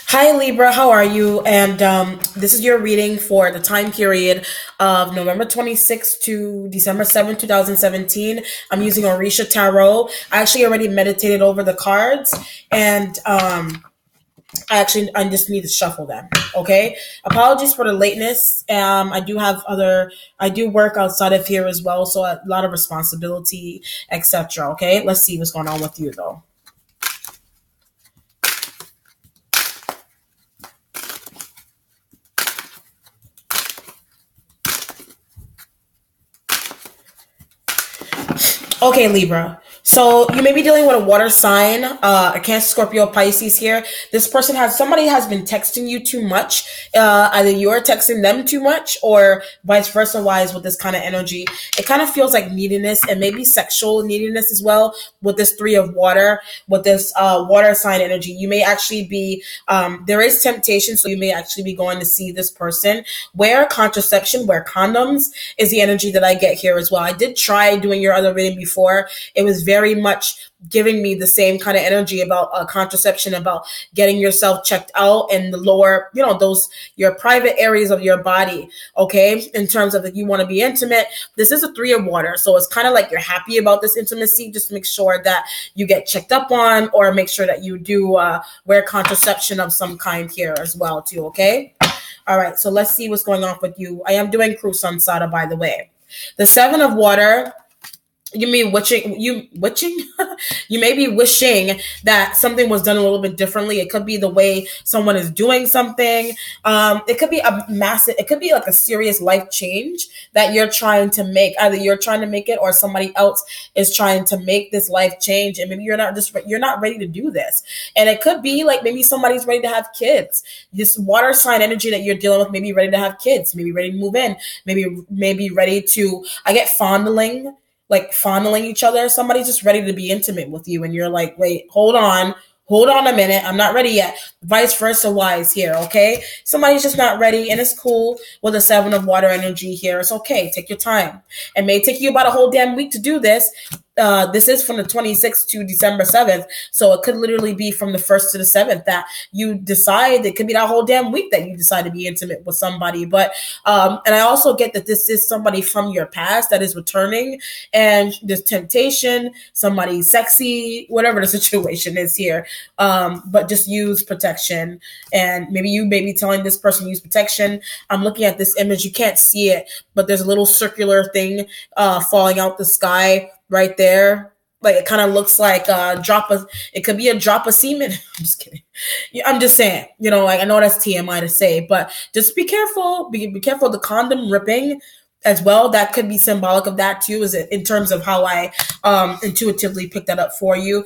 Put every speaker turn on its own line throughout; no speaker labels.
Hi Libra, how are you? And this is your reading for the time period of November 26th to December 7th, 2017. I'm using Orisha Tarot. I actually already meditated over the cards and I just need to shuffle them. Okay. Apologies for the lateness. I do work outside of here as well. So a lot of responsibility, etc. Okay. Let's see what's going on with you though. Okay, Libra. So you may be dealing with a water sign, a Cancer, Scorpio, Pisces here. Somebody has been texting you too much. Either you're texting them too much or vice versa wise with this kind of energy. It kind of feels like neediness and maybe sexual neediness as well with this three of water, with this water sign energy. You may actually be, there is temptation, so you may actually be going to see this person. Wear contraception, wear condoms is the energy that I get here as well. I did try doing your other reading before. It was very much giving me the same kind of energy about contraception, about getting yourself checked out in the lower, your private areas of your body. Okay. In terms of if you want to be intimate, this is a three of water. So it's kind of like you're happy about this intimacy. Just make sure that you get checked up on, or make sure that you do wear contraception of some kind here as well too. Okay. All right. So let's see what's going on with you. I am doing Cruz Ansada, by the way. The seven of water. You may you may be wishing that something was done a little bit differently. It could be the way someone is doing something. It could be it could be like a serious life change that you're trying to make. Either you're trying to make it or somebody else is trying to make this life change. And maybe you're not ready to do this. And it could be like maybe somebody's ready to have kids. This water sign energy that you're dealing with, maybe ready to have kids, maybe ready to move in, maybe ready to, I get fondling, like fondling each other. Somebody's just ready to be intimate with you. And you're like, wait, hold on a minute. I'm not ready yet. Vice versa wise here. Okay. Somebody's just not ready, and it's cool with a seven of water energy here. It's okay. Take your time. It may take you about a whole damn week to do this. This is from the 26th to December 7th. So it could literally be from the 1st to the 7th that you decide. It could be that whole damn week that you decide to be intimate with somebody. But, and I also get that this is somebody from your past that is returning, and there's temptation, somebody sexy, whatever the situation is here. But just use protection. And maybe you may be telling this person use protection. I'm looking at this image. You can't see it, but there's a little circular thing, falling out the sky right there. Like it kind of looks like it could be a drop of semen. I'm just kidding. I'm just saying, like I know that's TMI to say, but just be careful. Be careful of the condom ripping as well. That could be symbolic of that too, is it in terms of how I intuitively picked that up for you.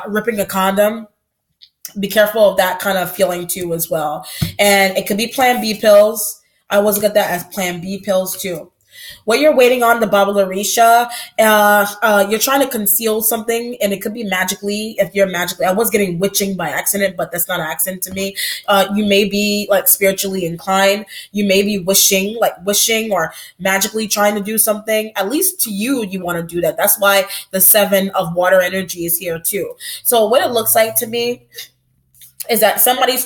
Ripping a condom. Be careful of that kind of feeling too as well. And it could be Plan B pills. I always get that as Plan B pills too. What you're waiting on, the Baba Larisha, you're trying to conceal something, and it could be magically. If you're magically, I was getting witching by accident, but that's not an accident to me. You may be like spiritually inclined. You may be wishing or magically trying to do something. At least to you, you want to do that. That's why the seven of water energy is here too. So what it looks like to me is that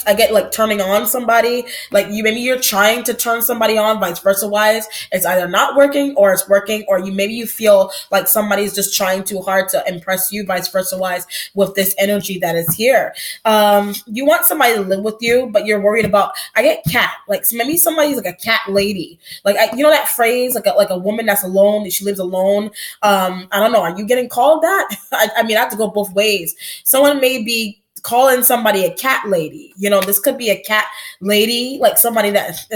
I get like turning on somebody, like maybe you're trying to turn somebody on, vice versa wise. It's either not working or it's working, or maybe you feel like somebody's just trying too hard to impress you, vice versa wise, with this energy that is here. You want somebody to live with you, but you're worried about, I get cat, like maybe somebody's like a cat lady. Like, that phrase, like a woman that's alone, she lives alone. I don't know. Are you getting called that? I have to go both ways. Someone may be calling somebody a cat lady. This could be a cat lady, like somebody that's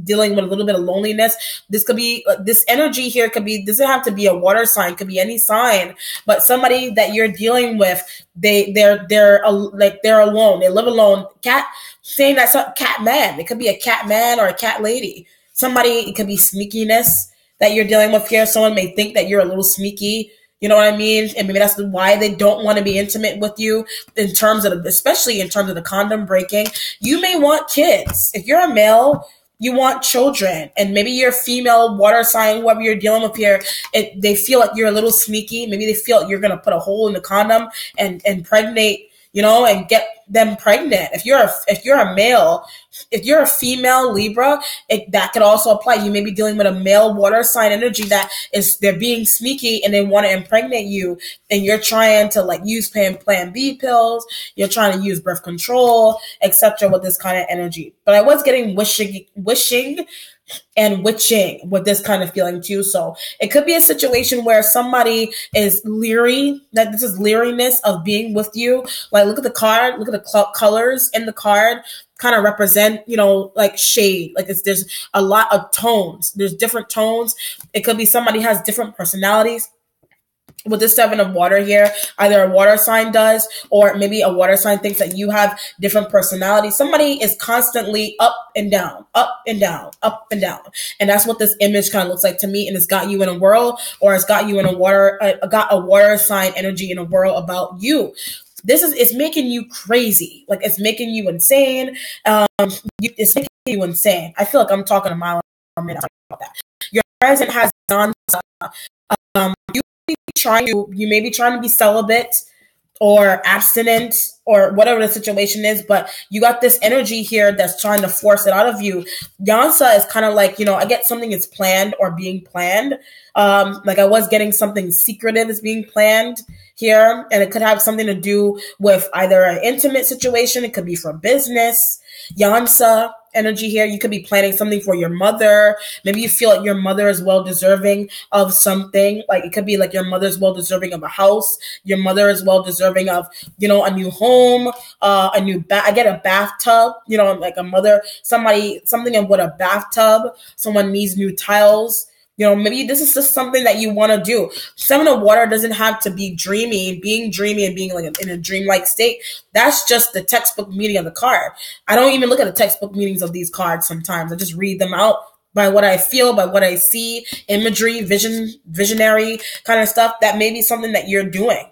dealing with a little bit of loneliness. This could be this energy here could be, doesn't have to be a water sign, could be any sign, but somebody that you're dealing with, they're alone. They live alone. Cat, saying that's a cat man. It could be a cat man or a cat lady. Somebody, it could be sneakiness that you're dealing with here. Someone may think that you're a little sneaky. You know what I mean? And maybe that's why they don't want to be intimate with you especially in terms of the condom breaking. You may want kids. If you're a male, you want children. And maybe you're a female, water sign, whoever you're dealing with here, they feel like you're a little sneaky. Maybe they feel like you're going to put a hole in the condom and impregnate, and get them pregnant. If you're a male, if you're a female Libra, that could also apply. You may be dealing with a male water sign energy that they're being sneaky and they want to impregnate you, and you're trying to like use plan B pills, you're trying to use birth control, etc. with this kind of energy. But I was getting wishing and witching with this kind of feeling too. So it could be a situation where somebody is leery, that this is leeriness of being with you. Like, look at the card, look at the colors in the card, kind of represent, like shade. Like there's a lot of tones. There's different tones. It could be somebody has different personalities. With the 7 of water here, either a water sign does, or maybe a water sign thinks that you have different personalities. Somebody is constantly up and down, up and down, up and down. And that's what this image kind of looks like to me. And it's got you in a whirl, or it's got you in got a water sign energy in a whirl about you. It's making you crazy. Like, it's making you insane. It's making you insane. I feel like I'm talking a mile a minute about that. Your present has you may be trying to be celibate or abstinent or whatever the situation is, but you got this energy here that's trying to force it out of you. Yansa is kind of like, I get something is planned or being planned. Like I was getting something secretive is being planned here, and it could have something to do with either an intimate situation. It could be for business. Yansa energy here. You could be planning something for your mother. Maybe you feel like your mother is well deserving of something. Like it could be like your mother's well deserving of a house. Your mother is well deserving of, a new home, I get a bathtub, like a mother, something with a bathtub. Someone needs new tiles. Maybe this is just something that you want to do. 7 of water doesn't have to be being dreamy and being like in a dreamlike state. That's just the textbook meaning of the card. I don't even look at the textbook meanings of these cards sometimes. I just read them out by what I feel, by what I see, imagery, visionary kind of stuff. That may be something that you're doing.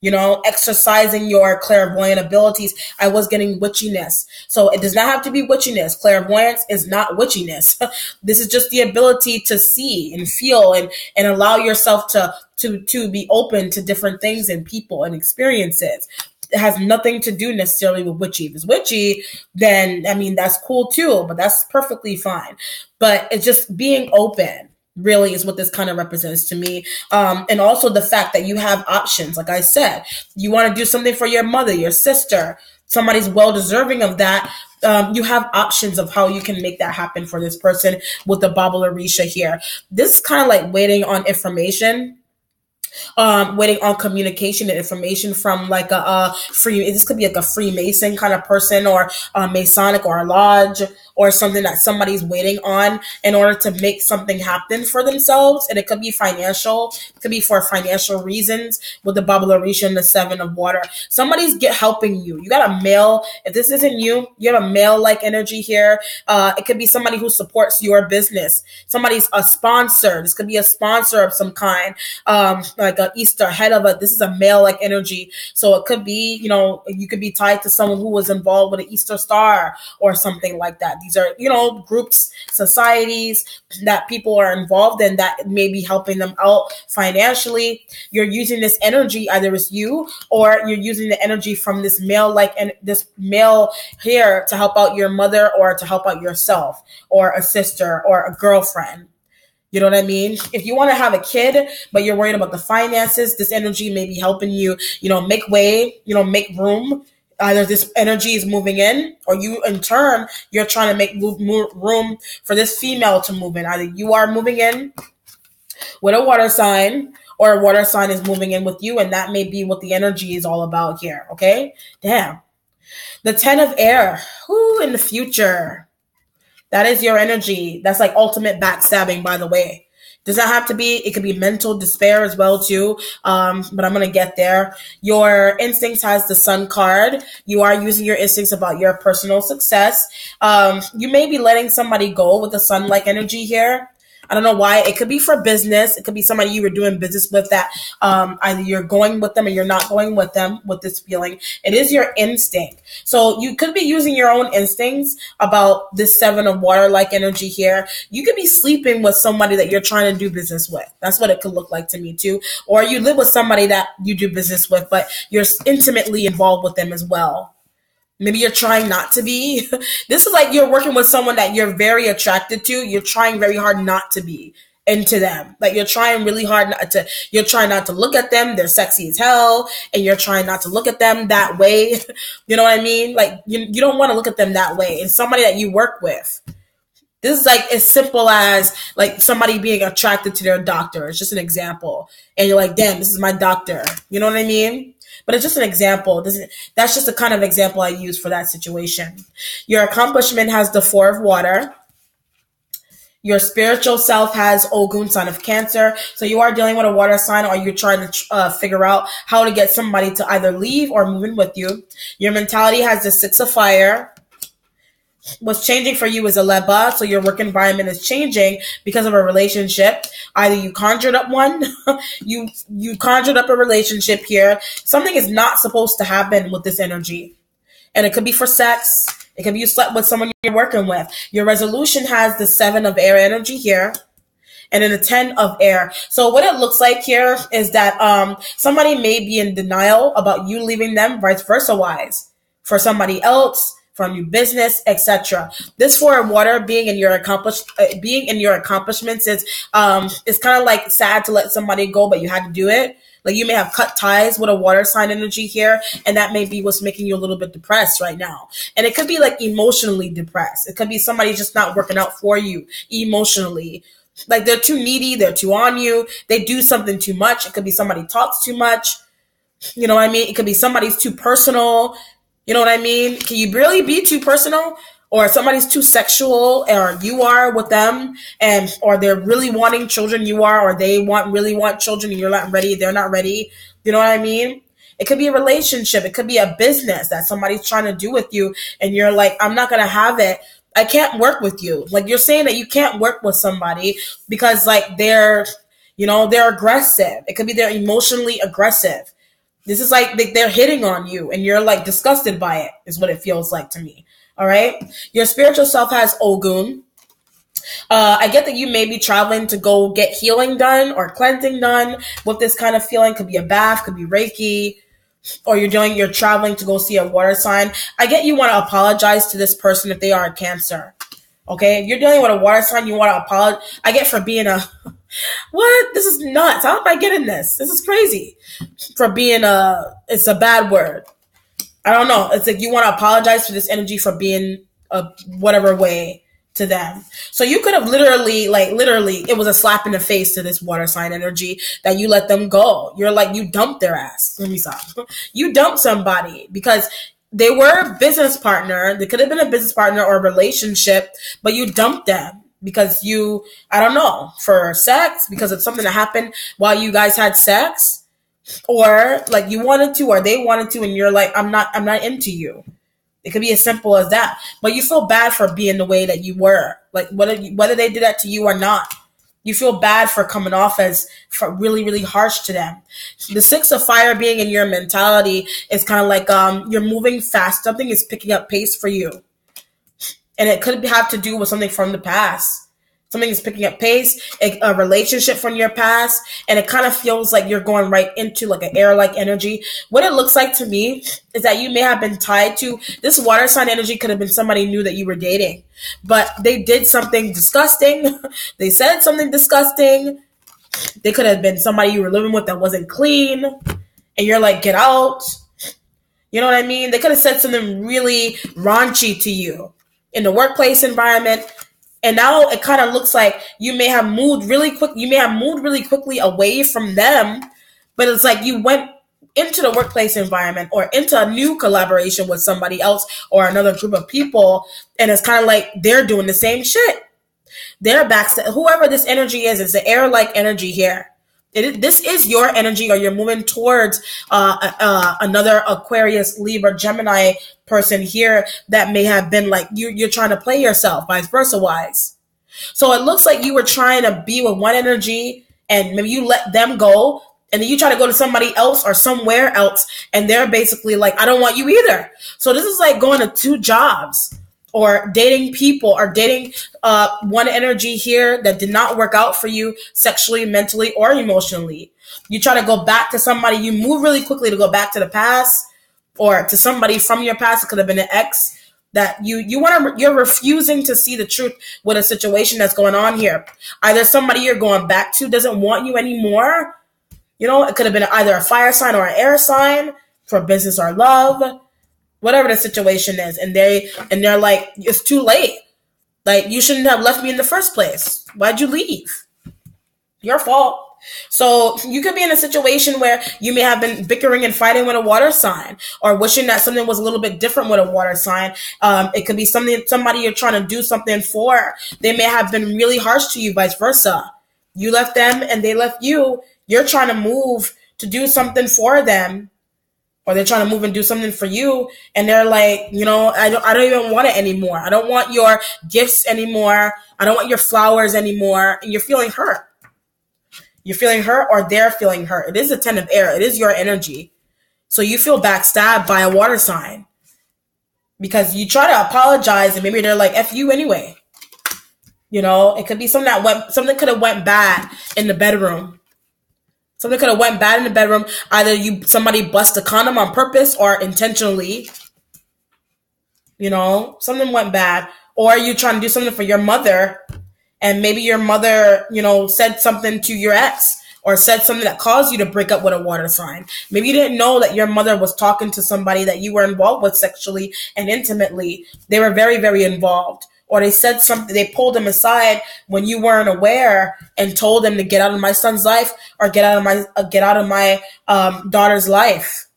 Exercising your clairvoyant abilities. I was getting witchiness. So it does not have to be witchiness. Clairvoyance is not witchiness. This is just the ability to see and feel and allow yourself to be open to different things and people and experiences. It has nothing to do necessarily with witchy. If it's witchy, then, that's cool too, but that's perfectly fine. But it's just being open. Really is what this kind of represents to me. And also the fact that you have options. Like I said, you want to do something for your mother, your sister, somebody's well deserving of that. You have options of how you can make that happen for this person with the Baba Orisha here. This is kind of like waiting on information. Waiting on communication and information from like this could be like a Freemason kind of person, or a Masonic or a lodge, or something that somebody's waiting on in order to make something happen for themselves. And it could be financial. It could be for financial reasons with the Baba Orisha and the 7 of water. Somebody's helping you. You got a male. If this isn't you, you have a male-like energy here. It could be somebody who supports your business. Somebody's a sponsor. This could be a sponsor of some kind. Like an Easter head of this is a male-like energy. So it could be, you could be tied to someone who was involved with an Easter star or something like that. These are, groups, societies that people are involved in that may be helping them out financially. You're using this energy, either it's you or you're using the energy from this male-like and this male here to help out your mother or to help out yourself or a sister or a girlfriend. You know what I mean? If you want to have a kid, but you're worried about the finances, this energy may be helping you, make way, make room. Either this energy is moving in, or you, in turn, you're trying to make room for this female to move in. Either you are moving in with a water sign, or a water sign is moving in with you, and that may be what the energy is all about here, okay? Damn. The 10 of air. Who in the future? That is your energy. That's like ultimate backstabbing, by the way. Does not have to be. It could be mental despair as well, too. But I'm going to get there. Your instincts has the Sun card. You are using your instincts about your personal success. You may be letting somebody go with the Sun-like energy here. I don't know why. It could be for business. It could be somebody you were doing business with that either you're going with them or you're not going with them with this feeling. It is your instinct. So you could be using your own instincts about this 7 of water like energy here. You could be sleeping with somebody that you're trying to do business with. That's what it could look like to me too. Or you live with somebody that you do business with, but you're intimately involved with them as well. Maybe you're trying not to be. This is like you're working with someone that you're very attracted to. You're trying very hard not to be into them. Like you're trying really hard you're trying not to look at them. They're sexy as hell. And you're trying not to look at them that way. You know what I mean? Like you don't want to look at them that way. It's somebody that you work with. This is like as simple as like somebody being attracted to their doctor. It's just an example. And you're like, damn, this is my doctor. You know what I mean? But it's just an example. That's just the kind of example I use for that situation. Your accomplishment has the 4 of water. Your spiritual self has Ogun, sign of Cancer. So you are dealing with a water sign, or you're trying to figure out how to get somebody to either leave or move in with you. Your mentality has the 6 of fire. What's changing for you is a leba, so your work environment is changing because of a relationship. Either you conjured up one, you conjured up a relationship here. Something is not supposed to happen with this energy. And it could be for sex. It could be you slept with someone you're working with. Your resolution has the 7 of air energy here. And then the 10 of air. So what it looks like here is that somebody may be in denial about you leaving them, vice versa wise, for somebody else, from your business, etc. This 4 of water being in your accomplishments is kind of like sad to let somebody go, but you had to do it. Like you may have cut ties with a water sign energy here, and that may be what's making you a little bit depressed right now. And it could be like emotionally depressed. It could be somebody just not working out for you emotionally. Like they're too needy, they're too on you, they do something too much. It could be somebody talks too much. You know what I mean? It could be somebody's too personal. You know what I mean? Can you really be too personal? Or somebody's too sexual, or you are with them, or they're really wanting children, you are, or they really want children and you're not ready, they're not ready. You know what I mean? It could be a relationship. It could be a business that somebody's trying to do with you, and you're like, I'm not going to have it. I can't work with you. Like you're saying that you can't work with somebody because like they're aggressive. It could be they're emotionally aggressive. This is like they're hitting on you and you're like disgusted by it is what it feels like to me. All right. Your spiritual self has Ogun. I get that you may be traveling to go get healing done or cleansing done with this kind of feeling. Could be a bath, could be Reiki, or you're traveling to go see a water sign. I get you want to apologize to this person if they are a Cancer. Okay. If you're dealing with a water sign, you want to apologize. I get for being what? This is nuts. How am I getting this? This is crazy. For being it's a bad word. I don't know. It's like you want to apologize for this energy for being a whatever way to them. So you could have literally, it was a slap in the face to this water sign energy that you let them go. You're like, you dumped their ass. Let me stop. You dumped somebody because they were a business partner. They could have been a business partner or a relationship, but you dumped them. Because I don't know, for sex, because of something that happened while you guys had sex, or like you wanted to, or they wanted to, and you're like, I'm not into you. It could be as simple as that. But you feel bad for being the way that you were, like whether they did that to you or not. You feel bad for coming off as for really, really harsh to them. The 6 of fire being in your mentality is kind of like you're moving fast. Something is picking up pace for you. And it could have to do with something from the past. Something is picking up pace, a relationship from your past, and it kind of feels like you're going right into like an air-like energy. What it looks like to me is that you may have been tied to this water sign energy. Could have been somebody new that you were dating, but they did something disgusting. They said something disgusting. They could have been somebody you were living with that wasn't clean, and you're like, get out. You know what I mean? They could have said something really raunchy to you in the workplace environment. And now it kind of looks like you may have moved really quick. You may have moved really quickly away from them, but it's like you went into the workplace environment or into a new collaboration with somebody else or another group of people. And it's kind of like they're doing the same shit. They're whoever this energy is, it's the air-like energy here. This is your energy, or you're moving towards another Aquarius, Libra, Gemini person here that may have been like you're trying to play yourself, vice versa wise. So it looks like you were trying to be with one energy and maybe you let them go and then you try to go to somebody else or somewhere else and they're basically like, I don't want you either. So this is like going to two jobs or dating people or dating one energy here that did not work out for you sexually, mentally, or emotionally. You try to go back to somebody, you move really quickly to go back to the past or to somebody from your past. It could have been an ex that you're refusing to see the truth with a situation that's going on here. Either somebody you're going back to doesn't want you anymore. It could have been either a fire sign or an air sign for business or love, whatever the situation is. And they're like, it's too late. Like, you shouldn't have left me in the first place. Why'd you leave? Your fault. So you could be in a situation where you may have been bickering and fighting with a water sign or wishing that something was a little bit different with a water sign. It could be somebody you're trying to do something for. They may have been really harsh to you, vice versa. You left them and they left you. You're trying to move to do something for them, or they're trying to move and do something for you. And they're like, I don't even want it anymore. I don't want your gifts anymore. I don't want your flowers anymore. And you're feeling hurt. You're feeling hurt or they're feeling hurt. It is a 10 of air. It is your energy. So you feel backstabbed by a water sign because you try to apologize and maybe they're like, F you anyway. It could be something could have went bad in the bedroom. Something could have went bad in the bedroom. Either somebody bust a condom on purpose or intentionally. Something went bad. Or you trying to do something for your mother. And maybe your mother, said something to your ex or said something that caused you to break up with a water sign. Maybe you didn't know that your mother was talking to somebody that you were involved with sexually and intimately. They were very, very involved. Or they said something, they pulled him aside when you weren't aware and told him to get out of my son's life or get out of my daughter's life.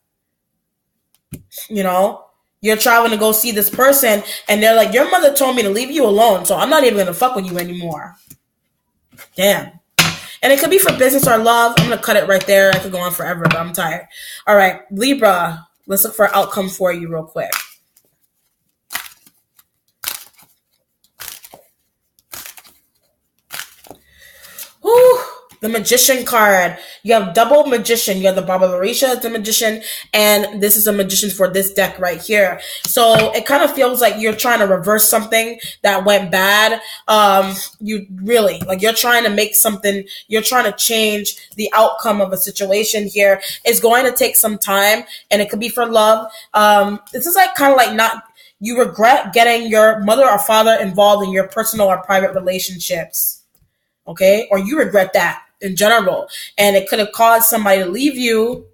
You're traveling to go see this person and they're like, your mother told me to leave you alone, so I'm not even going to fuck with you anymore. Damn. And it could be for business or love. I'm going to cut it right there. I could go on forever, but I'm tired. All right, Libra, let's look for an outcome for you real quick. Whew. The Magician card. You have double Magician. You have the Baba Larisha as the Magician, and this is a Magician for this deck right here. So it kind of feels like you're trying to reverse something that went bad. You're trying to make something, you're trying to change the outcome of a situation here. It's going to take some time, and it could be for love. This is like kind of like not, you regret getting your mother or father involved in your personal or private relationships. Okay? Or you regret that in general. And it could have caused somebody to leave you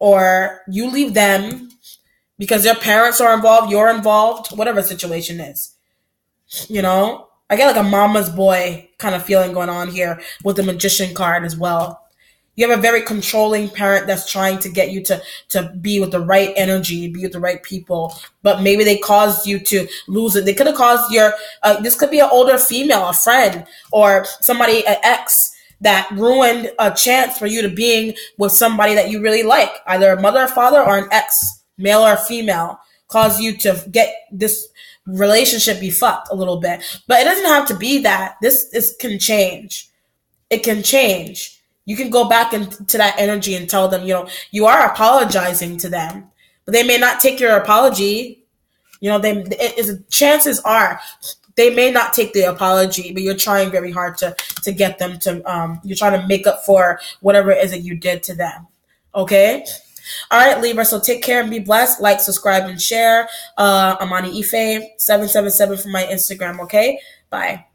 or you leave them because their parents are involved, you're involved, whatever the situation is. I get like a mama's boy kind of feeling going on here with the Magician card as well. You have a very controlling parent that's trying to get you to be with the right energy, be with the right people, but maybe they caused you to lose it. They could have caused this could be an older female, a friend, or somebody, an ex, that ruined a chance for you to being with somebody that you really like, either a mother or father or an ex, male or female, caused you to get this relationship be fucked a little bit. But it doesn't have to be that. This can change. It can change. You can go back into that energy and tell them, you are apologizing to them, but they may not take your apology. Chances are they may not take the apology, but you're trying very hard to get them to, you're trying to make up for whatever it is that you did to them. Okay? All right, Libra. So take care and be blessed. Like, subscribe, and share. Amani Ife 777 for my Instagram. Okay? Bye.